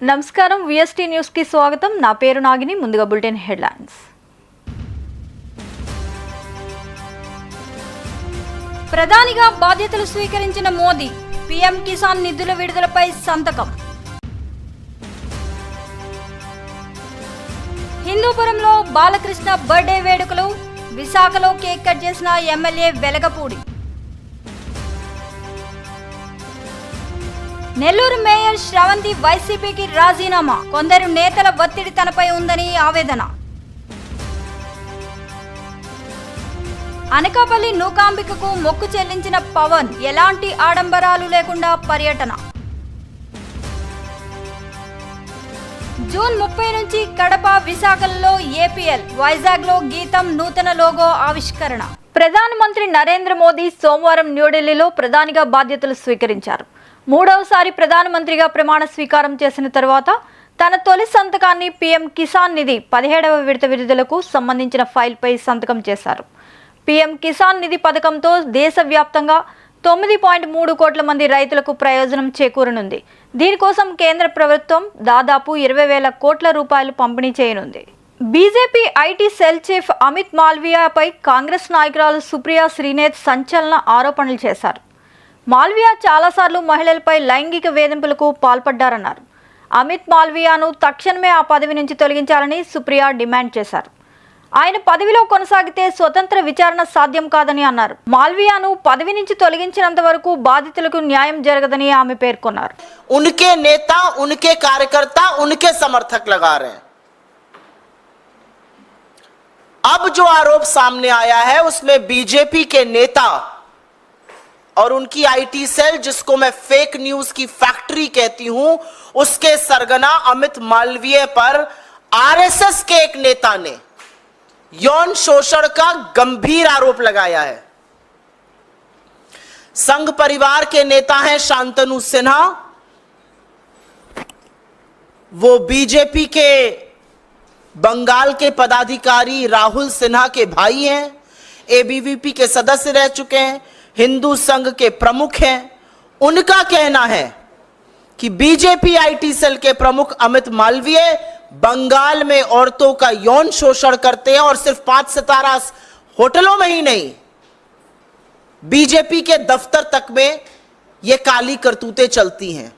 నమస్కారం VST news కి స్వాగతం. నా పేరు నాగిని. ముందుగా బులెటిన్ హెడ్లైన్స్. ప్రధానిగా బాధ్యతలు స్వీకరించిన మోదీ పీఎం కిసాన్ నిధుల విడుదలపై సంతకం. హిందూపురంలో బాలకృష్ణ బర్త్డే వేడుకలు. విశాఖలో కేక్ కట్ చేసిన ఎమ్మెల్యే వెలగపూడి. నెల్లూరు మేయర్ శ్రవంతి వైసీపీకి రాజీనామా. కొందరు నేతల ఒత్తిడి తనపై ఉందని ఆవేదన. అనకాపల్లి నూకాంబికకు మొక్కు చెల్లించిన పవన్ ఎలాంటి ఆడంబరాలు లేకుండా పర్యటన. జూన్ 30 నుంచి కడప, విశాఖల్లో ఏపీఎల్, వైజాగ్లో గీతం నూతన లోగో ఆవిష్కరణ. ప్రధానమంత్రి నరేంద్ర మోదీ సోమవారం న్యూఢిల్లీలో ప్రధానిగా బాధ్యతలు స్వీకరించారు. మూడవసారి ప్రధానమంత్రిగా ప్రమాణ స్వీకారం చేసిన తర్వాత తన తొలి సంతకాన్ని పీఎం కిసాన్ నిధి 17వ విడత విడుదలకు సంబంధించిన ఫైల్పై సంతకం చేశారు. పీఎం కిసాన్ నిధి పథకంతో దేశవ్యాప్తంగా 9.3 కోట్ల మంది రైతులకు ప్రయోజనం చేకూరనుంది. దీనికోసం కేంద్ర ప్రభుత్వం దాదాపు 20,000 కోట్ల రూపాయలు పంపిణీ చేయనుంది. BJP IT cell chief Amit మాల్వియాపై కాంగ్రెస్ నాయకురాలు సుప్రియా శ్రీనేత్ సంచలన ఆరోపణలు చేశారు. మాల్వియా చాలాసార్లు మహిళలపై లైంగిక వేధింపులకు పాల్పడ్డారన్నారు. అమిత్ మాల్వియాను తక్షణమే ఆ పదవి నుంచి తొలగించాలని సుప్రియా డిమాండ్ చేశారు. ఆయన పదవిలో కొనసాగితే స్వతంత్ర విచారణ సాధ్యం కాదని అన్నారు. మాల్వియాను పదవి నుంచి తొలగించినంత వరకు బాధితులకు న్యాయం జరగదని ఆమె పేర్కొన్నారు. उनके नेता, उनके कार्यकर्ता, उनके समर्थक लगा रहे हैं. अब जो आरोप सामने आया है उसमें बीजेपी के नेता और उनकी आईटी सेल, जिसको मैं फेक न्यूज की फैक्ट्री कहती हूं, उसके सरगना अमित मालवीय पर आरएसएस के एक नेता ने यौन शोषण का गंभीर आरोप लगाया है. संघ परिवार के नेता हैं शांतनु सिन्हा. वो बीजेपी के बंगाल के पदाधिकारी राहुल सिन्हा के भाई हैं. एबीवीपी के सदस्य रह चुके हैं. हिंदू संघ के प्रमुख हैं. उनका कहना है कि बीजेपी आईटी सेल के प्रमुख अमित मालवीय बंगाल में औरतों का यौन शोषण करते हैं और सिर्फ 5 सितारा होटलों में ही नहीं, बीजेपी के दफ्तर तक में ये काली करतूतें चलती हैं.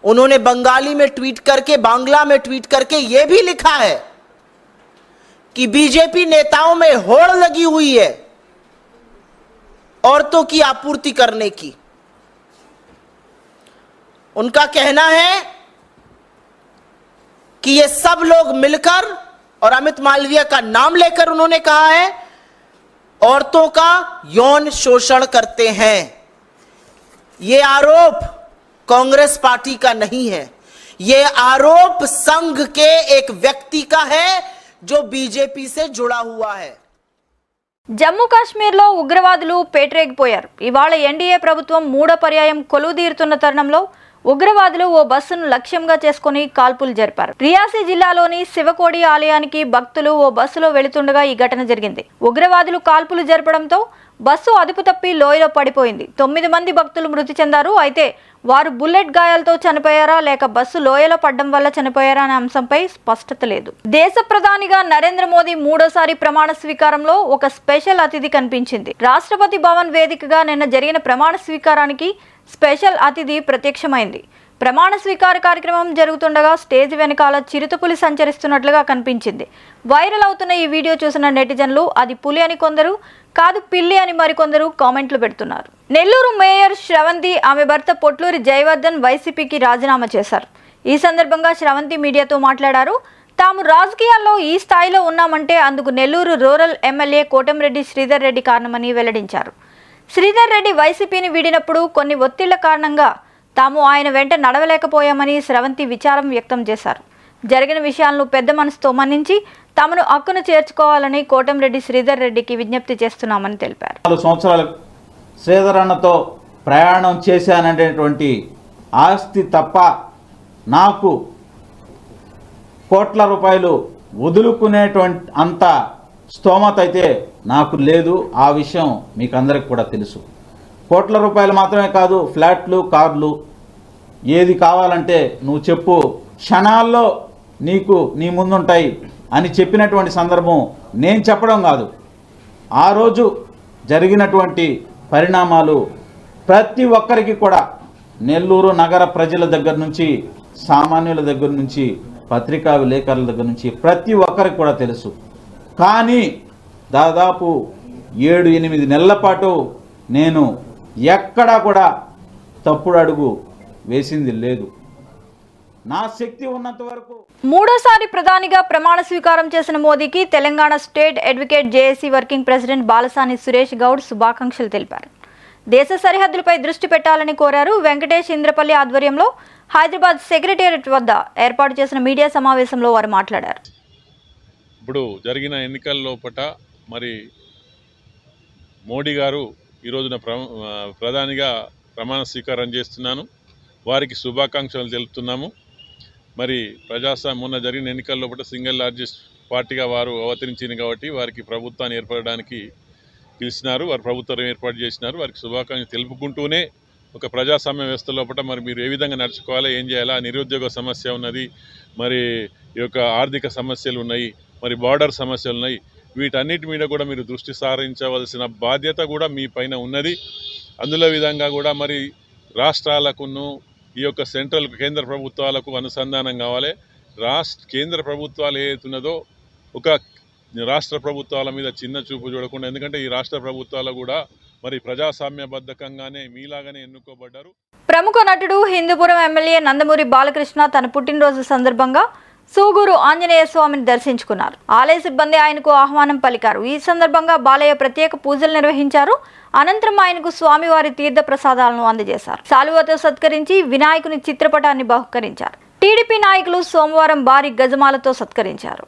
उन्होंने बंगाली में ट्वीट करके, बांग्ला में ट्वीट करके यह भी लिखा है कि बीजेपी नेताओं में होड़ लगी हुई है औरतों की आपूर्ति करने की. उनका कहना है कि ये सब लोग मिलकर, और अमित मालवीय का नाम लेकर उन्होंने कहा है, औरतों का यौन शोषण करते हैं. ये आरोप कांग्रेस पार्टी का नहीं है. ये आरोप संघ के एक व्यक्ति का है जो बीजेपी से जुड़ा हुआ है. జమ్మూ కాశ్మీర్లో ఉగ్రవాదులు పేటరేగిపోయారు. ఇవాళ ఎన్డీఏ ప్రభుత్వం 3వ పర్యాయం కొలువుదీరుతున్న తరుణంలో ఉగ్రవాదులు ఓ బస్సును లక్ష్యంగా చేసుకుని కాల్పులు జరిపారు. రియాసీ జిల్లాలోని శివకోడి ఆలయానికి భక్తులు ఓ బస్సులో వెళుతుండగా ఈ ఘటన జరిగింది. ఉగ్రవాదులు కాల్పులు జరపడంతో బస్సు అదుపు తప్పి లోయలో పడిపోయింది. 9 మంది భక్తులు మృతి చెందారు. అయితే వారు బుల్లెట్ గాయాలతో చనిపోయారా లేక బస్సు లోయలో పడడం వల్ల చనిపోయారా అనే అంశంపై స్పష్టత లేదు. దేశ ప్రధానిగా నరేంద్ర మోదీ మూడోసారి ప్రమాణ స్వీకారంలో ఒక స్పెషల్ అతిథి కనిపించింది. రాష్ట్రపతి భవన్ వేదికగా నిన్న జరిగిన ప్రమాణ స్వీకారానికి స్పెషల్ అతిథి ప్రత్యక్షమైంది. ప్రమాణ స్వీకార కార్యక్రమం జరుగుతుండగా స్టేజ్ వెనకాల చిరుతపులి సంచరిస్తున్నట్లుగా కనిపించింది. వైరల్ అవుతున్న ఈ వీడియో చూసిన నెటిజన్లు అది పులి అని కొందరు, కాదు పిల్లి అని మరికొందరు కామెంట్లు పెడుతున్నారు. నెల్లూరు మేయర్ శ్రవంతి, ఆమె భర్త పొట్లూరి జయవర్ధన్ వైసీపీకి రాజీనామా చేశారు. ఈ సందర్భంగా శ్రవంతి మీడియాతో మాట్లాడారు. తాము రాజకీయాల్లో ఈ స్థాయిలో ఉన్నామంటే అందుకు నెల్లూరు రూరల్ ఎమ్మెల్యే కోటంరెడ్డి శ్రీధర్ రెడ్డి కారణమని వెల్లడించారు. శ్రీధర్ రెడ్డి వైసీపీని వీడినప్పుడు కొన్ని ఒత్తిళ్ల కారణంగా తాము ఆయన వెంట నడవలేకపోయామని శ్రవంతి విచారం వ్యక్తం చేశారు. జరిగిన విషయాలను పెద్ద మనసుతో మన్నించి తమను హక్కును చేర్చుకోవాలని కోటంరెడ్డి శ్రీధర్ రెడ్డికి విజ్ఞప్తి చేస్తున్నామని తెలిపారు. 4 సంవత్సరాలు శ్రీధర్ అన్నతో ప్రయాణం చేశాననేటువంటి ఆస్తి తప్ప నాకు కోట్ల రూపాయలు వదులుకునేటువంటి అంత స్తోమత అయితే నాకు లేదు. ఆ విషయం మీకు అందరికి కూడా తెలుసు. కోట్ల రూపాయలు మాత్రమే కాదు, ఫ్లాట్లు, కార్లు ఏది కావాలంటే నువ్వు చెప్పు క్షణాల్లో నీ ముందుంటాయి అని చెప్పినటువంటి సందర్భం నేను చెప్పడం కాదు. ఆ రోజు జరిగినటువంటి పరిణామాలు ప్రతి ఒక్కరికి కూడా, నెల్లూరు నగర ప్రజల దగ్గర నుంచి, సామాన్యుల దగ్గర నుంచి, పత్రికా విలేకరుల దగ్గర నుంచి ప్రతి ఒక్కరికి కూడా తెలుసు. కానీ దాదాపు 7-8 నెలల పాటు నేను ఎక్కడా కూడా తప్పుడు అడుగు వేసింది లేదు. నా శక్తి ఉన్నంత వరకు. మూడోసారి ప్రధానిగా ప్రమాణ స్వీకారం చేసిన మోదీకి Telangana state advocate JAC working president Balasani Suresh Goud శుభాకాంక్షలు తెలిపారు. దేశ సరిహద్దులపై దృష్టి పెట్టాలని కోరారు. వెంకటేష్ ఇంద్రపల్లి ఆధ్వర్యంలో హైదరాబాద్ సెక్రటేరియట్ వద్ద ఏర్పాటు చేసిన మీడియా సమావేశంలో వారు మాట్లాడారు. ఇప్పుడు జరిగిన ఎన్నికల లోపట మరి మోడీ గారు ఈరోజున ప్రధానిగా ప్రమాణ స్వీకారం చేస్తున్నాను. వారికి శుభాకాంక్షలు తెలుపుతున్నాము. మరి మొన్న జరిగిన ఎన్నికల లోపల సింగిల్ లార్జెస్ట్ పార్టీగా వారు అవతరించింది కాబట్టి వారికి ప్రభుత్వాన్ని ఏర్పడడానికి పిలిచినారు. వారు ప్రభుత్వం ఏర్పాటు చేసినారు. వారికి శుభాకాంక్షలు తెలుపుకుంటూనే ఒక ప్రజాస్వామ్య వ్యవస్థ లోపల మరి మీరు ఏ విధంగా నడుచుకోవాలా, ఏం చేయాలా, నిరుద్యోగ సమస్య ఉన్నది, మరి ఈ యొక్క ఆర్థిక సమస్యలు ఉన్నాయి, మరి బార్డర్ సమస్యలు ఉన్నాయి. వీటన్నిటి మీద కూడా మీరు దృష్టి సారించవలసిన బాధ్యత కూడా మీ పైన ఉన్నది. అందులో విధంగా కూడా మరి రాష్ట్రాలకును ఈ యొక్క కేంద్ర ప్రభుత్వాలకు అనుసంధానం కావాలి. కేంద్ర ప్రభుత్వాలు ఏదైతున్నదో ఒక రాష్ట్ర ప్రభుత్వాల మీద చిన్న చూపు చూడకుండా, ఎందుకంటే ఈ రాష్ట్ర ప్రభుత్వాలు కూడా మరి ప్రజాస్వామ్యబద్ధకంగానే మీలాగానే ఎన్నుకోబడ్డారు. ప్రముఖ నటుడు హిందూపురం ఎమ్మెల్యే నందమూరి బాలకృష్ణ తన పుట్టినరోజు సందర్భంగా సూగూరు ఆంజనేయ స్వామిని దర్శించుకున్నారు. ఆలయ సిబ్బంది ఆయనకు ఆహ్వానం పలికారు. ఈ సందర్భంగా బాలయ్య ప్రత్యేక పూజలు నిర్వహించారు. అనంతరం ఆయనకు స్వామివారి తీర్థ ప్రసాదాలను అందజేశారు. శాలువాతో సత్కరించి వినాయకుని చిత్రపటాన్ని బహుకరించారు. టీడీపీ నాయకులు సోమవారం భారీ గజమాలతో సత్కరించారు.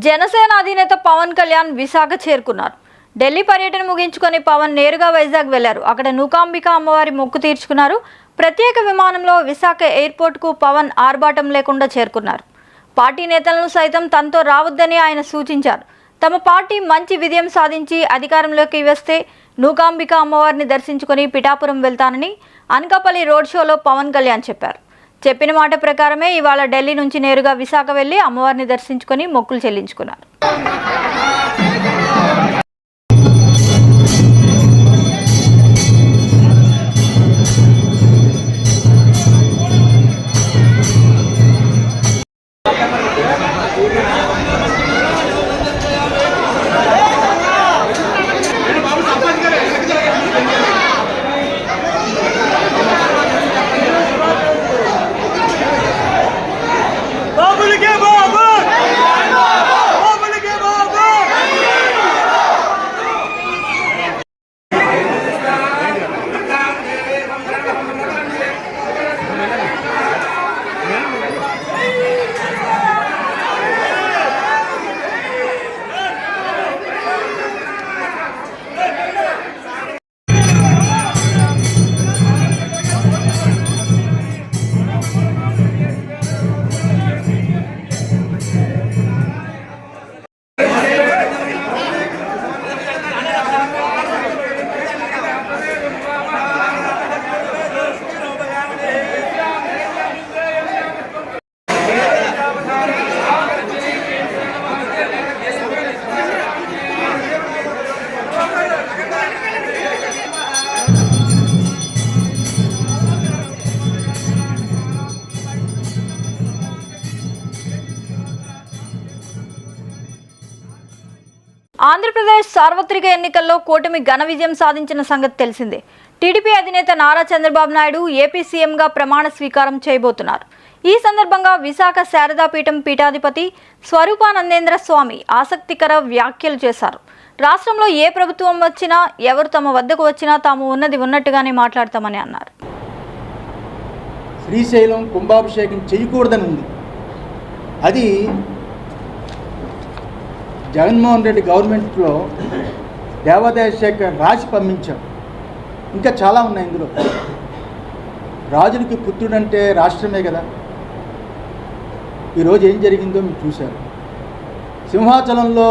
జనసేన అధినేత పవన్ కళ్యాణ్ విశాఖ చేరుకున్నారు. ఢిల్లీ పర్యటన ముగించుకొని పవన్ నేరుగా వైజాగ్ వెళ్లారు. అక్కడ నూకాంబిక అమ్మవారి మొక్కు తీర్చుకున్నారు. ప్రత్యేక విమానంలో విశాఖ ఎయిర్పోర్ట్కు పవన్ ఆర్భాటం లేకుండా చేరుకున్నారు. పార్టీ నేతలను సైతం తనతో రావద్దని ఆయన సూచించారు. తమ పార్టీ మంచి విజయం సాధించి అధికారంలోకి వస్తే నూకాంబిక అమ్మవారిని దర్శించుకొని పిఠాపురం వెళ్తానని అనకాపల్లి రోడ్ షోలో పవన్ కళ్యాణ్ చెప్పారు. చెప్పిన మాట ప్రకారమే ఇవాళ ఢిల్లీ నుంచి నేరుగా విశాఖ వెళ్లి అమ్మవారిని దర్శించుకొని మొక్కులు చెల్లించుకున్నారు. ఆంధ్రప్రదేశ్ సార్వత్రిక ఎన్నికల్లో కూటమి ఘన విజయం సాధించిన సంగతి తెలిసిందే. టీడీపీ అధినేత నారా చంద్రబాబు నాయుడు ఏపీ సీఎంగా ప్రమాణ స్వీకారం చేయబోతున్నారు. ఈ సందర్భంగా విశాఖ శారదాపీఠం పీఠాధిపతి స్వరూపానందేంద్ర స్వామి ఆసక్తికర వ్యాఖ్యలు చేశారు. రాష్ట్రంలో ఏ ప్రభుత్వం వచ్చినా, ఎవరు తమ వద్దకు వచ్చినా తాము ఉన్నది ఉన్నట్టుగానే మాట్లాడతామని అన్నారు. శ్రీశైలం కుంభాభిషేకం చేయకూడదని ఉంది. అది జగన్మోహన్ రెడ్డి గవర్నమెంట్లో దేవాదాయ శాఖ రాసి పంపించాం. ఇంకా చాలా ఉన్నాయి ఇందులో. రాజునికి పుత్రుడంటే రాష్ట్రమే కదా. ఈరోజు ఏం జరిగిందో మీరు చూశారు. సింహాచలంలో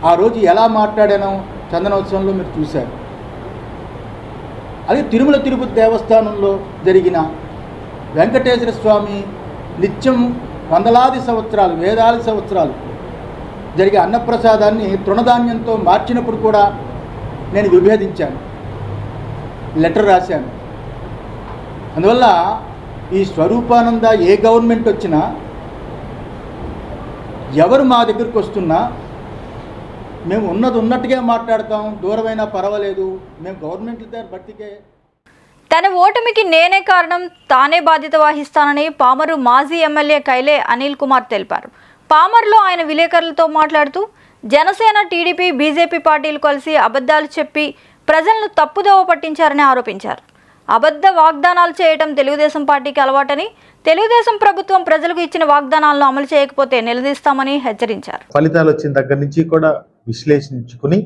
ఆ రోజు ఎలా మాట్లాడానో చందనోత్సవంలో మీరు చూశారు. అది తిరుమల తిరుపతి దేవస్థానంలో జరిగిన వెంకటేశ్వర స్వామి నిత్యం వందలాది సంవత్సరాలు, వేలాది సంవత్సరాలు జరిగే అన్నప్రసాదాన్ని తృణధాన్యంతో మార్చినప్పుడు కూడా నేను విభేదించాను, లెటర్ రాశాను. అందువల్ల ఈ స్వరూపానంద ఏ గవర్నమెంట్ వచ్చినా, ఎవరు మా దగ్గరికి వస్తున్నా మేము ఉన్నది ఉన్నట్టుగా మాట్లాడతాం. దూరమైనా పర్వాలేదు, మేము గవర్నమెంట్ దగ్గర బట్టికే. తన ఓటమికి నేనే కారణం, తానే బాధ్యత వహిస్తానని పామరు మాజీ ఎమ్మెల్యే కైలే అనిల్ కుమార్ తెలిపారు. పామర్లో ఆయన విలేకరులతో మాట్లాడుతూ జనసేన, టీడీపీ, బీజేపీ పార్టీలు కలిసి అబద్ధాలు చెప్పి ప్రజలను తప్పుదోవ పట్టించారని ఆరోపించారు. అబద్ధ వాగ్దానాలు చేయడం తెలుగుదేశం పార్టీకి అలవాటని, తెలుగుదేశం ప్రభుత్వం ప్రజలకు ఇచ్చిన వాగ్దానాలను అమలు చేయకపోతే నిలదీస్తామని హెచ్చరించారు. ఫలితాలు వచ్చిన దగ్గర నుంచి కూడా విశ్లేషించుకుని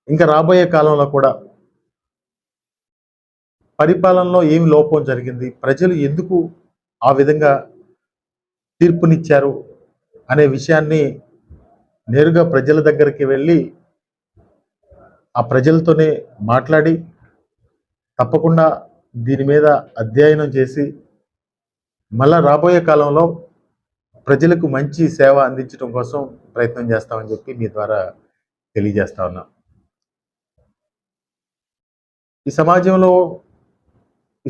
ఇంకా రాబోయే కాలంలో కూడా పరిపాలనలో ఏమి లోపం జరిగింది, ప్రజలు ఎందుకు ఆ విధంగా తీర్పునిచ్చారు అనే విషయాన్ని నేరుగా ప్రజల దగ్గరికి వెళ్ళి ఆ ప్రజలతోనే మాట్లాడి తప్పకుండా దీని మీద అధ్యయనం చేసి మళ్ళా రాబోయే కాలంలో ప్రజలకు మంచి సేవ అందించడం కోసం ప్రయత్నం చేస్తామని చెప్పి మీ ద్వారా తెలియజేస్తా ఉన్నా. ఈ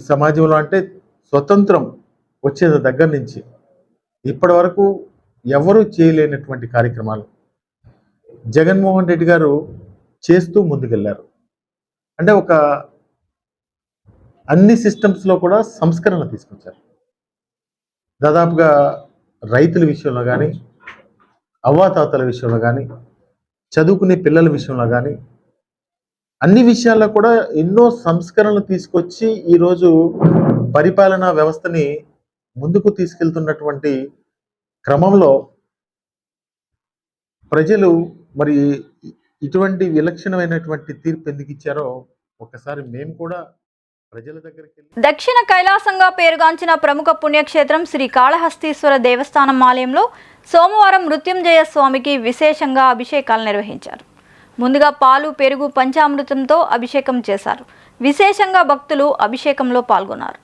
సమాజంలో అంటే స్వతంత్రం వచ్చే దగ్గర నుంచి ఇప్పటి వరకు ఎవరూ చేయలేనటువంటి కార్యక్రమాలు జగన్మోహన్ రెడ్డి గారు చేస్తూ ముందుకెళ్లారు. అంటే ఒక అన్ని సిస్టమ్స్లో కూడా సంస్కరణ తీసుకొచ్చారు. దాదాపుగా రైతుల విషయంలో కానీ, అవ్వాతాతల విషయంలో కానీ, చదువుకునే పిల్లల విషయంలో కానీ, అన్ని విషయాల్లో కూడా ఎన్నో సంస్కరణలు తీసుకొచ్చి ఈరోజు పరిపాలనా వ్యవస్థని ముందుకు తీసుకెళ్తున్నటువంటి క్రమంలో ప్రజలు మరి ఇటువంటి విలక్షణమైనటువంటి తీర్పు ఎందుకు ఇచ్చారో ఒకసారి మేము కూడా ప్రజల దగ్గరికి వెళ్ళి. దక్షిణ కైలాసంగా పేరుగాంచిన ప్రముఖ పుణ్యక్షేత్రం శ్రీ కాళహస్తీశ్వర దేవస్థానం ఆలయంలో సోమవారం మృత్యుంజయ స్వామికి విశేషంగా అభిషేకాలు నిర్వహించారు. ముందుగా పాలు, పెరుగు, పంచామృతంతో అభిషేకం చేశారు. విశేషంగా భక్తులు అభిషేకంలో పాల్గొన్నారు.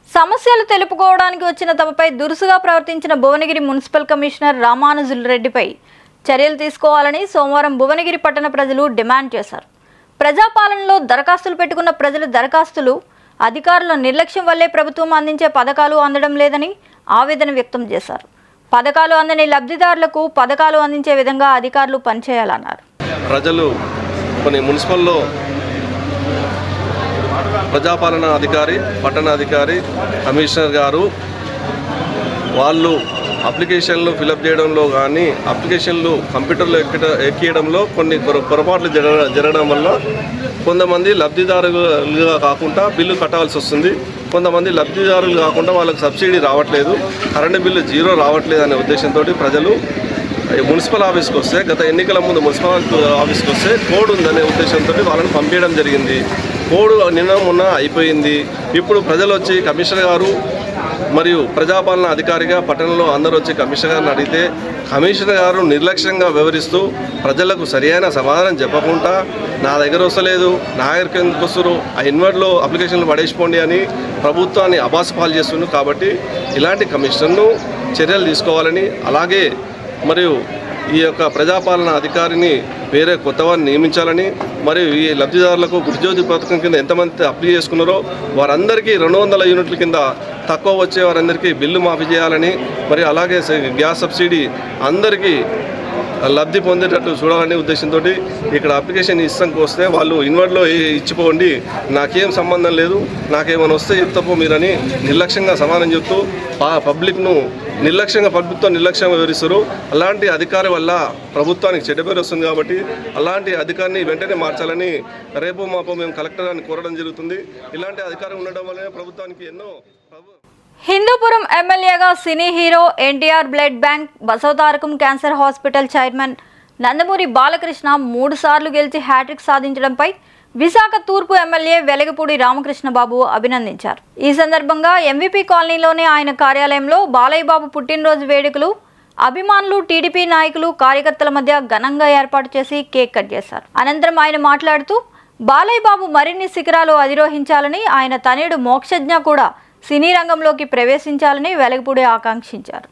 సమస్యలు తెలుపుకోవడానికి వచ్చిన తమపై దురుసుగా ప్రవర్తించిన భువనగిరి మున్సిపల్ కమిషనర్ రామానుజుల రెడ్డిపై చర్యలు తీసుకోవాలని సోమవారం భువనగిరి పట్టణ ప్రజలు డిమాండ్ చేశారు. ప్రజాపాలనలో దరఖాస్తులు పెట్టుకున్న ప్రజల దరఖాస్తులు అధికారుల నిర్లక్ష్యం వల్లే ప్రభుత్వం అందించే పథకాలు అందడం లేదని ఆవేదన వ్యక్తం చేశారు. పథకాలు అందని లబ్ధిదారులకు పథకాలు అందించే విధంగా అధికారులు పనిచేయాలన్నారు. ప్రజలు కొన్ని మున్సిపల్లో ప్రజాపాలన అధికారి, పట్టణ అధికారి, కమిషనర్ గారు వాళ్ళు అప్లికేషన్లు ఫిలప్ చేయడంలో కానీ అప్లికేషన్లు కంప్యూటర్లో ఎక్కియడంలో కొన్ని పొరపాట్లు జరగడం వల్ల కొంతమంది లబ్ధిదారులుగా కాకుండా బిల్లు కట్టాల్సి వస్తుంది. కొంతమంది లబ్ధిదారులు కాకుండా వాళ్ళకి సబ్సిడీ రావట్లేదు, కరెంటు బిల్లు జీరో రావట్లేదు అనే ఉద్దేశంతో ప్రజలు మున్సిపల్ ఆఫీస్కి వస్తే, గత ఎన్నికల ముందు మున్సిపల్ ఆఫీస్కి వస్తే కోడ్ ఉందనే ఉద్దేశంతో వాళ్ళని పంపించడం జరిగింది. కోడ్ నిన్న మొన్న అయిపోయింది. ఇప్పుడు ప్రజలు వచ్చి కమిషనర్ గారు మరియు ప్రజాపాలన అధికారిగా పట్టణంలో అందరూ వచ్చి కమిషనర్ గారిని అడిగితే కమిషనర్ గారు నిర్లక్ష్యంగా వ్యవహరిస్తూ ప్రజలకు సరైన సమాధానం చెప్పకుండా నా దగ్గర వస్తలేదు, నా దగ్గరికి ఎందుకు వస్తారు, ఆ ఇన్వర్ట్లో అప్లికేషన్లు పడేసిపోండి అని ప్రభుత్వాన్ని అబాసుపాలు చేస్తున్నారు. కాబట్టి ఇలాంటి కమిషనర్ను చర్యలు తీసుకోవాలని, అలాగే మరియు ఈ యొక్క ప్రజాపాలన అధికారిని వేరే కొత్త వారిని నియమించాలని, మరియు ఈ లబ్ధిదారులకు గృహజ్యోతి పథకం కింద ఎంతమంది అప్లై చేసుకున్నారో వారందరికీ 200 యూనిట్ల కింద తక్కువ వచ్చే వారందరికీ బిల్లు మాఫీ చేయాలని, మరియు అలాగే గ్యాస్ సబ్సిడీ అందరికీ లబ్ధి పొందేటట్టు చూడాలనే ఉద్దేశంతో ఇక్కడ అప్లికేషన్ ఇస్తానికి వస్తే వాళ్ళు ఇన్వర్ట్లో ఇచ్చిపోండి, నాకేం సంబంధం లేదు, నాకేమైనా వస్తే చెప్తాపో మీరని నిర్లక్ష్యంగా సమాధానం చెప్తూ పబ్లిక్ను ప్రభుత్వం నిర్లక్ష్యంగా వివరిస్తారు. అలాంటి అధికారి వల్ల ప్రభుత్వానికి చెడ్డ పేరు వస్తుంది. కాబట్టి అలాంటి అధికారిని వెంటనే మార్చాలని రేపు మాపో మేము కలెక్టర్ గారిని కోరడం జరుగుతుంది. ఇలాంటి అధికారం ఉండడం వల్లనే ప్రభుత్వానికి ఎన్నో హిందూపురం ఎమ్మెల్యేగా cine hero NTR blood bank, Basavatarakam cancer hospital chairman Nandamuri Balakrishna 3 సార్లు గెలిచి హ్యాట్రిక్ సాధించడంపై విశాఖ తూర్పు ఎమ్మెల్యే వెలగపూడి రామకృష్ణబాబు అభినందించారు. ఈ సందర్భంగా ఎంవీపీ కాలనీలోని ఆయన కార్యాలయంలో బాలయ్య బాబు పుట్టినరోజు వేడుకలు అభిమానులు, టీడీపీ నాయకులు, కార్యకర్తల మధ్య ఘనంగా ఏర్పాటు చేసి కేక్ కట్ చేశారు. అనంతరం ఆయన మాట్లాడుతూ బాలయ్య బాబు మరిన్ని శిఖరాలు అధిరోహించాలని, ఆయన తనయుడు మోక్షజ్ఞ కూడా సినీ రంగంలోకి ప్రవేశించాలని వెలగపూడి ఆకాంక్షించారు.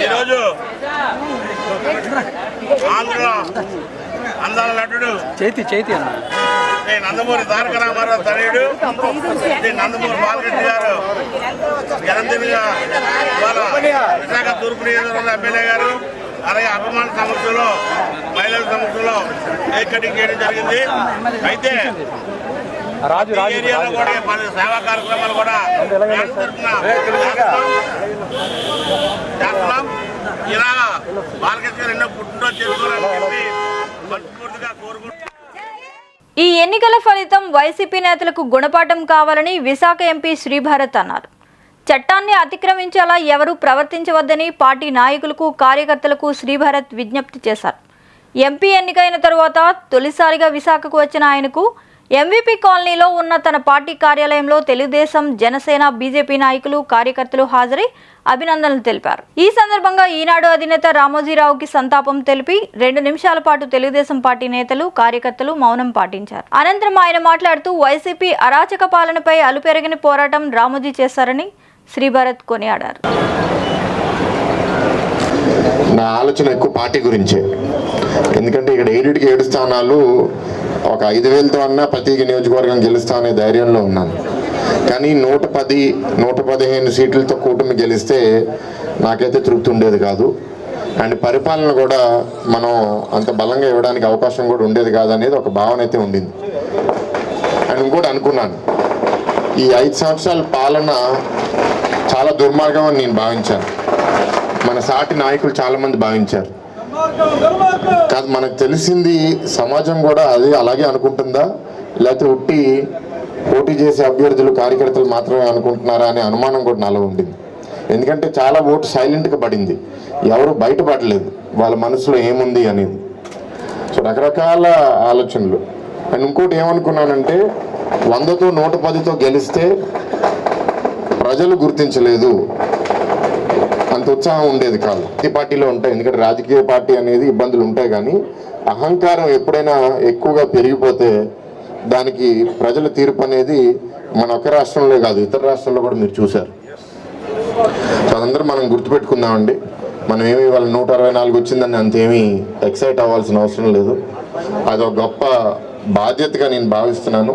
ఈరోజు ఆంధ్ర అందాల నటుడు చేతి అన్న నందమూరి తారక రామారావు తనయుడు నందమూరి బాలకృష్ణ గారు జనంతిగా ఇవాళ విశాఖ తూర్పు నియోజకవర్గ ఎమ్మెల్యే గారు అలాగే అభిమాన సమస్యలో మహిళల సమస్యలో కేక్ కటింగ్ చేయడం జరిగింది. అయితే ఏరియాలో కూడా పలు సేవా కార్యక్రమాలు కూడా చేస్తున్నాం. ఇలా బాలకృష్ణ ఎన్నో పుట్టినరోజు చేసుకోవాలని చెప్పి మనస్ఫూర్తిగా కోరుకుంటున్నాం. ఈ ఎన్నికల ఫలితం వైసీపీ నేతలకు గుణపాఠం కావాలని విశాఖ ఎంపీ శ్రీభరత్ అన్నారు. చట్టాన్ని అతిక్రమించేలా ఎవరూ ప్రవర్తించవద్దని పార్టీ నాయకులకు, కార్యకర్తలకు శ్రీభరత్ విజ్ఞప్తి చేశారు. ఎంపీ ఎన్నికైన తరువాత తొలిసారిగా విశాఖకు వచ్చిన ఆయనకు ఎంవీపీ కాలనీలో ఉన్న తన పార్టీ కార్యాలయంలో తెలుగుదేశం, జనసేన, బీజేపీ నాయకులు, కార్యకర్తలు హాజరై అభినందనలు తెలిపారు. ఈ సందర్భంగా ఈనాడు అధినేత రామోజీరావుకి సంతాపం తెలిపి 2 నిమిషాల పాటు తెలుగుదేశం పార్టీ నేతలు, కార్యకర్తలు మౌనం పాటించారు. అనంతరం ఆయన మాట్లాడుతూ వైసీపీ అరాచక పాలనపై అలుపెరగని పోరాటం రామోజీ చేశారని శ్రీభరత్ కొనియాడారు. నా ఆలోచన ఎక్కువ పార్టీ గురించే, ఎందుకంటే ఇక్కడ 7 స్థానాలు ఒక 5,000తో అన్నా ప్రతి నియోజకవర్గం గెలుస్తా అనే ధైర్యంలో ఉన్నాను. కానీ 115 సీట్లతో కూటమి గెలిస్తే నాకైతే తృప్తి ఉండేది కాదు. అండ్ పరిపాలన కూడా మనం అంత బలంగా ఇవ్వడానికి అవకాశం కూడా ఉండేది కాదు అనేది ఒక భావన అయితే ఉండింది. అండ్ ఇంకోటి అనుకున్నాను, ఈ 5 సంవత్సరాల పాలన చాలా దుర్మార్గం అని నేను భావించాను. మన సాటి నాయకులు చాలామంది భావించారు. కాదు, మనకు తెలిసింది సమాజం కూడా అది అలాగే అనుకుంటుందా, లేకపోతే ఉట్టి పోటీ చేసే అభ్యర్థులు, కార్యకర్తలు మాత్రమే అనుకుంటున్నారా అనే అనుమానం కూడా నాలో ఉండింది. ఎందుకంటే చాలా ఓటు సైలెంట్గా పడింది, ఎవరు బయటపడలేదు వాళ్ళ మనసులో ఏముంది అనేది. సో రకరకాల ఆలోచనలు. అండ్ ఇంకోటి ఏమనుకున్నానంటే 100తో 110తో గెలిస్తే ప్రజలు గుర్తించలేదు, అంత ఉత్సాహం ఉండేది కాదు. ఈ పార్టీలో ఉంటాయి, ఎందుకంటే రాజకీయ పార్టీ అనేది ఇబ్బందులు ఉంటాయి, కానీ అహంకారం ఎప్పుడైనా ఎక్కువగా పెరిగిపోతే దానికి ప్రజల తీర్పు అనేది మన ఒక్క రాష్ట్రంలో కాదు, ఇతర రాష్ట్రాల్లో కూడా మీరు చూశారు. సో అదందరూ మనం గుర్తుపెట్టుకుందామండి. మనం ఏమి వాళ్ళ 164 వచ్చిందని అంతేమీ ఎక్సైట్ అవ్వాల్సిన అవసరం లేదు. అదొక గొప్ప బాధ్యతగా నేను భావిస్తున్నాను.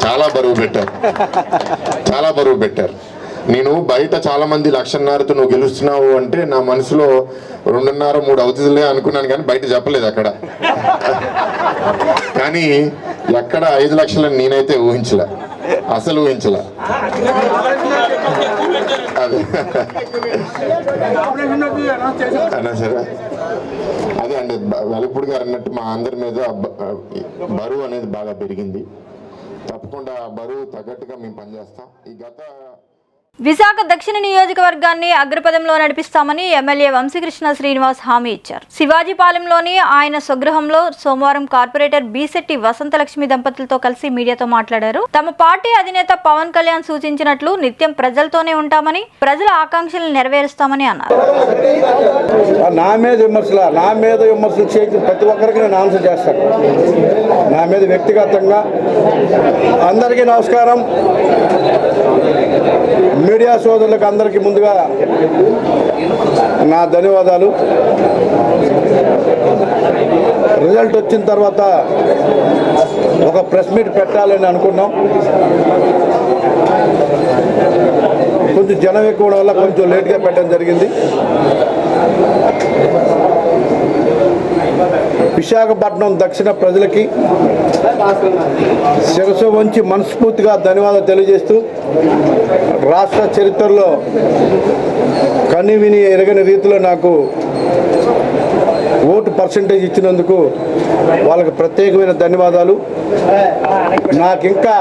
చాలా బరువు పెట్టారు. నేను బయట చాలా మంది 1,500,000తో నువ్వు గెలుస్తున్నావు అంటే నా మనసులో 2.5-3 అవుతుందిలే అనుకున్నాను, కానీ బయట చెప్పలేదు అక్కడ. కానీ ఎక్కడ 5 లక్షలని నేనైతే ఊహించలే, అసలు ఊహించలే. అదే అన్నా సరే, అదే అండి వెలపూడి గారు అన్నట్టు మా అందరి మీద బరువు అనేది బాగా పెరిగింది. తప్పకుండా బరువు తగ్గట్టుగా మేము పనిచేస్తాం. ఈ విశాఖ దక్షిణ నియోజకవర్గాన్ని అగ్రపథంలో నడిపిస్తామని ఎమ్మెల్యే వంశీకృష్ణ శ్రీనివాస్ హామీ ఇచ్చారు. శివాజీపాలెంలోని ఆయన స్వగృహంలో సోమవారం కార్పొరేటర్ బీశెట్టి వసంతలక్ష్మి దంపతులతో కలిసి మీడియాతో మాట్లాడారు. తమ పార్టీ అధినేత పవన్ కళ్యాణ్ సూచించినట్లు నిత్యం ప్రజలతోనే ఉంటామని, ప్రజల ఆకాంక్షలను నెరవేరుస్తామని అన్నారు. నా మీద విమర్శలు చేసిన ప్రతి ఒక్కరికి నేను ఆన్సర్ చేస్తాను. నా మీద వ్యక్తిగతంగా అందరికీ నమస్కారం. మీడియా సోదరులకు అందరికీ ముందుగా నా ధన్యవాదాలు. రిజల్ట్ వచ్చిన తర్వాత ఒక ప్రెస్ మీట్ పెట్టాలని అనుకున్నాం. కొంచెం జనం ఎక్కువ వల్ల కొంచెం లేట్గా పెట్టడం జరిగింది. విశాఖపట్నం దక్షిణ ప్రజలకి శిరస్సు వంచి మనస్ఫూర్తిగా ధన్యవాదాలు తెలియజేస్తూ, రాష్ట్ర చరిత్రలో కని విని ఎరగని రీతిలో నాకు ఓటు పర్సంటేజ్ ఇచ్చినందుకు వాళ్ళకి ప్రత్యేకమైన ధన్యవాదాలు. నాకు ఇంకా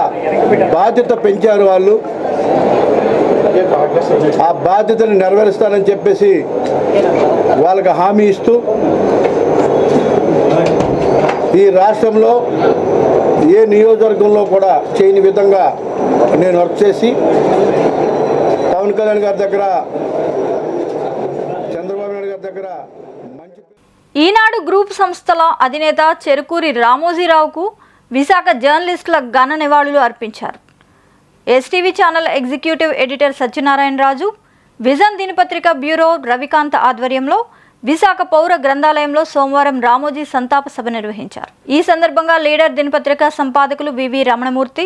బాధ్యత పెంచారు వాళ్ళు, ఆ బాధ్యతను నెరవేరుస్తానని చెప్పేసి వాళ్ళకి హామీ ఇస్తూ, ఈ రాష్ట్రంలో ఏ నియోజకవర్గంలో కూడా చేయని విధంగా నేను వర్క్ చేసి పవన్ కళ్యాణ్ గారి దగ్గర, చంద్రబాబు నాయుడు గారి దగ్గర మంచి. ఈనాడు గ్రూప్ సంస్థల అధినేత చెరుకూరి రామోజీరావుకు విశాఖ జర్నలిస్టుల ఘన నివాళులు అర్పించారు. STV channel executive editor Satyanarayana Raju, vision దినపత్రిక బ్యూరో రవికాంత్ ఆధ్వర్యంలో విశాఖ పౌర గ్రంథాలయంలో సోమవారం రామోజీ సంతాప సభ నిర్వహించారు. ఈ సందర్భంగా లీడర్ దినపత్రిక సంపాదకులు వివి రమణమూర్తి,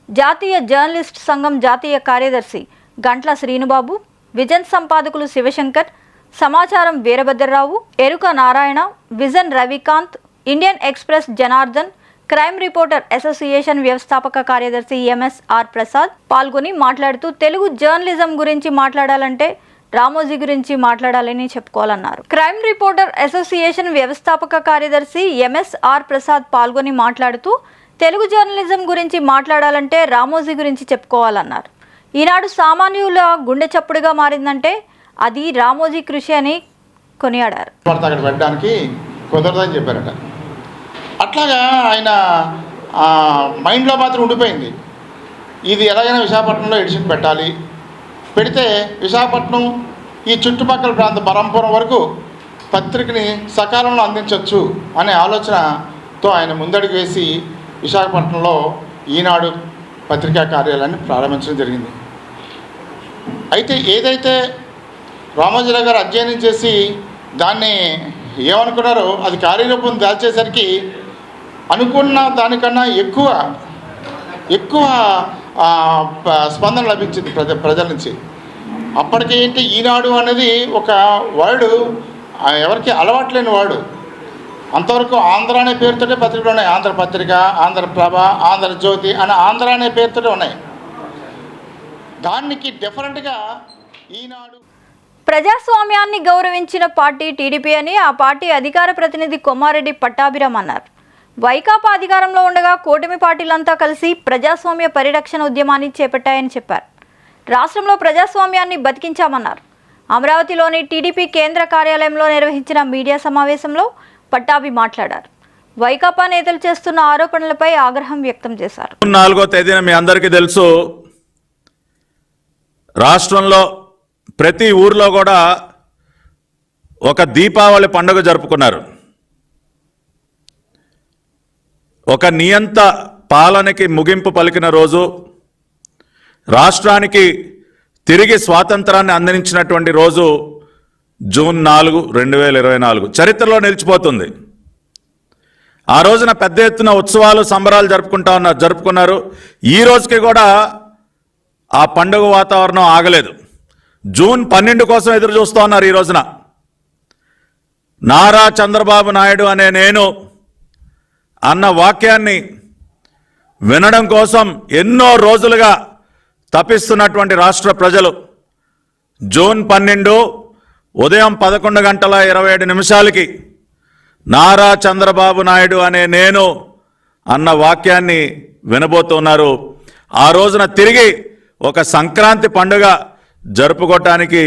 జాతీయ జర్నలిస్ట్ సంఘం జాతీయ కార్యదర్శి గంట్ల శ్రీనుబాబు, విజన్ సంపాదకులు Shivashankar, Samacharam Veerabhadrarao, Eruka Narayana, Vision Ravikanth, Indian Express Janardhan, crime reporter association వ్యవస్థాపక కార్యదర్శి ఎంఎస్ఆర్ ప్రసాద్ పాల్గొని మాట్లాడుతూ, తెలుగు జర్నలిజం గురించి మాట్లాడాలంటే రామోజీ గురించి మాట్లాడాలని చెప్పుకోవాలన్నారు. క్రైమ్ రిపోర్టర్ అసోసియేషన్ వ్యవస్థాపక కార్యదర్శి ఎంఎస్ఆర్ ప్రసాద్ పాల్గొని మాట్లాడుతూ, తెలుగు జర్నలిజం గురించి మాట్లాడాలంటే రామోజీ గురించి చెప్పుకోవాలన్నారు. ఈనాడు సామాన్యుల గుండె చప్పుడుగా మారిందంటే అది రామోజీ కృషి అని కొనియాడారు. అక్కడ పెట్టడానికి కుదరదని చెప్పారట. అట్లాగా ఆయన మైండ్లో మాత్రం ఉండిపోయింది, ఇది ఎలాగైనా విశాఖపట్నంలో ఎడిషన్ పెట్టాలి, పెడితే విశాఖపట్నం ఈ చుట్టుపక్కల ప్రాంత బరంపురం వరకు పత్రికని సకాలంలో అందించవచ్చు అనే ఆలోచనతో ఆయన ముందడుగు వేసి విశాఖపట్నంలో ఈనాడు పత్రికా కార్యాలయాన్ని ప్రారంభించడం జరిగింది. అయితే ఏదైతే రామోజీరావు గారు అధ్యయనం చేసి దాన్ని ఏమనుకున్నారో అది కార్యరూపం దాల్చేసరికి అనుకున్న దానికన్నా ఎక్కువ స్పందన లభించింది ప్రజల నుంచి. అప్పటికేంటి ఈనాడు అనేది ఒక వర్డ్ ఎవరికి అలవాట్లేని వాడు. అంతవరకు ఆంధ్ర అనే పేరుతోనే పత్రికలు ఉన్నాయి. ఆంధ్రపత్రిక, ఆంధ్రప్రభ, ఆంధ్రజ్యోతి అని ఆంధ్ర అనే పేరుతోనే ఉన్నాయి. దానికి డిఫరెంట్గా ఈనాడు. ప్రజాస్వామ్యాన్ని గౌరవించిన పార్టీ టీడీపీ అని ఆ పార్టీ అధికార ప్రతినిధి కొమ్మారెడ్డి పట్టాభిరామ్ అన్నారు. వైకాపా అధికారంలో ఉండగా కూటమి పార్టీలంతా కలిసి ప్రజాస్వామ్య పరిరక్షణ ఉద్యమాన్ని చేపట్టాయని చెప్పారు. రాష్ట్రంలో ప్రజాస్వామ్యాన్ని బతికించామన్నారు. అమరావతిలోని టీడీపీ కేంద్ర కార్యాలయంలో నిర్వహించిన మీడియా సమావేశంలో పట్టాభి మాట్లాడారు. వైకాపా నేతలు చేస్తున్న ఆరోపణలపై ఆగ్రహం వ్యక్తం చేశారు. 4వ తేదీన మీ అందరికీ తెలుసు, రాష్ట్రంలో ప్రతి ఊర్లో కూడా ఒక దీపావళి పండుగ జరుపుకున్నారు. ఒక నియంత పాలనకి ముగింపు పలికిన రోజు, రాష్ట్రానికి తిరిగి స్వాతంత్రాన్ని అందించినటువంటి రోజు జూన్ 4, 2024 చరిత్రలో నిలిచిపోతుంది. ఆ రోజున పెద్ద ఎత్తున ఉత్సవాలు సంబరాలు జరుపుకున్నారు. ఈ రోజుకి కూడా ఆ పండుగ వాతావరణం ఆగలేదు. జూన్ 12 కోసం ఎదురు చూస్తూ ఉన్నారు. ఈ రోజున నారా చంద్రబాబు నాయుడు అనే నేను అన్న వాక్యాన్ని వినడం కోసం ఎన్నో రోజులుగా తపిస్తున్నటువంటి రాష్ట్ర ప్రజలు జూన్ 12 ఉదయం 11:27 నారా చంద్రబాబు నాయుడు అనే నేను అన్న వాక్యాన్ని వినబోతున్నారు. ఆ రోజున తిరిగి ఒక సంక్రాంతి పండుగ జరుపుకోవటానికి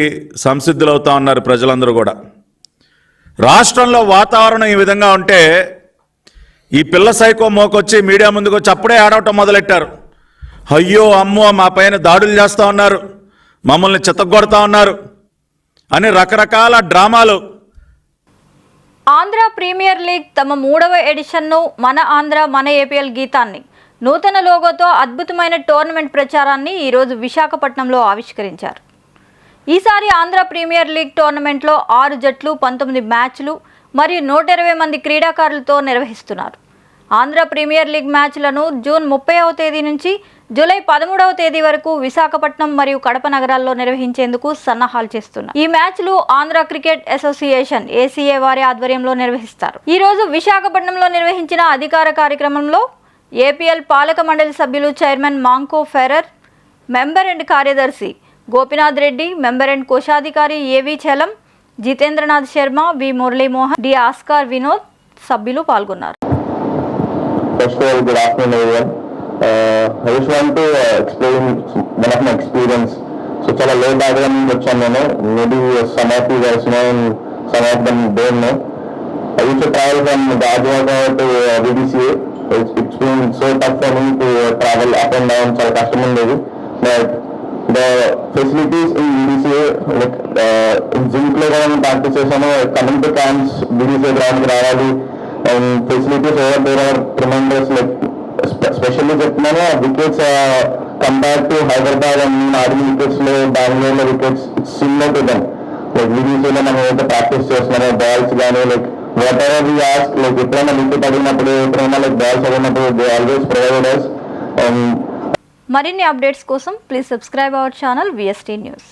సంసిద్ధులవుతా ఉన్నారు ప్రజలందరూ కూడా. రాష్ట్రంలో వాతావరణం ఈ విధంగా ఉంటే ఈ పిల్ల సైకో మోకొచ్చి మీడియా ముందుకు వచ్చి అప్పుడే ఆడవటం మొదలెట్టారు. అయ్యో అమ్మో మా పైన దాడులు చేస్తూ ఉన్నారు, మమ్మల్ని చితగ్గొడతా ఉన్నారు అని రకరకాల డ్రామాలు. ఆంధ్ర ప్రీమియర్ లీగ్ తమ 3వ ఎడిషన్ను మన ఆంధ్ర మన ఏపీఎల్ గీతాన్ని నూతన లోగోతో అద్భుతమైన టోర్నమెంట్ ప్రచారాన్ని ఈరోజు విశాఖపట్నంలో ఆవిష్కరించారు. ఈసారి ఆంధ్ర ప్రీమియర్ లీగ్ టోర్నమెంట్లో 6 జట్లు 19 మ్యాచ్లు మరియు 120 మంది క్రీడాకారులతో నిర్వహిస్తున్నారు. ఆంధ్ర ప్రీమియర్ లీగ్ మ్యాచ్లను జూన్ 30వ తేదీ నుంచి జూలై 13వ తేదీ వరకు విశాఖపట్నం మరియు కడప నగరాల్లో నిర్వహించేందుకు సన్నాహాలు చేస్తున్నారు. ఈ మ్యాచ్లు ఆంధ్ర క్రికెట్ అసోసియేషన్ ACA వారి ఆధ్వర్యంలో నిర్వహిస్తారు. ఈ రోజు విశాఖపట్నంలో నిర్వహించిన అధికార కార్యక్రమంలో ఏపీఎల్ పాలక మండలి సభ్యులు చైర్మన్ మాంకో ఫెరర్, మెంబర్ అండ్ కార్యదర్శి గోపినాథ్ రెడ్డి, మెంబర్ అండ్ కోశాధికారి ఏవి చలం, జితేంద్రనాథ్ శర్మ, వి మురళీమోహన్, డి ఆస్కార్ వినోద్ సభ్యులు పాల్గొన్నారు. First of all, good afternoon everyone. I just want to explain one of my experience. So చాలా low background నుంచి వచ్చాను నేను. Maybe some of you guys know and some of them don't know. I used to travel from Gajwada to VDCA. It's been so tough for me to travel up and down. చాలా కష్టం ఉండేది. But the facilities in VDCA, like gym లో కూడా practice చేశాను. Coming to camps VDCA గ్రౌండ్కి రావాలి. And facilities over there are tremendous. Like especially చెప్తున్నాను, wickets compare to Hyderabad and ఆడిన వికెట్స్ లో బెంగళూరులో wickets similar to them. Like విదేశీలో మనం ఏదైతే ప్రాక్టీస్ చేస్తున్నారో బాల్స్ కానీ like whatever we ask, like ఎప్పుడైనా వికెట్ అడిగినప్పుడు ఎప్పుడైనా లైక్ బాల్స్ అడిగినప్పుడు దే ఆల్వేస్ ప్రొవైడెడ్ us. మరిన్ని అప్డేట్స్ కోసం please subscribe our channel VST news.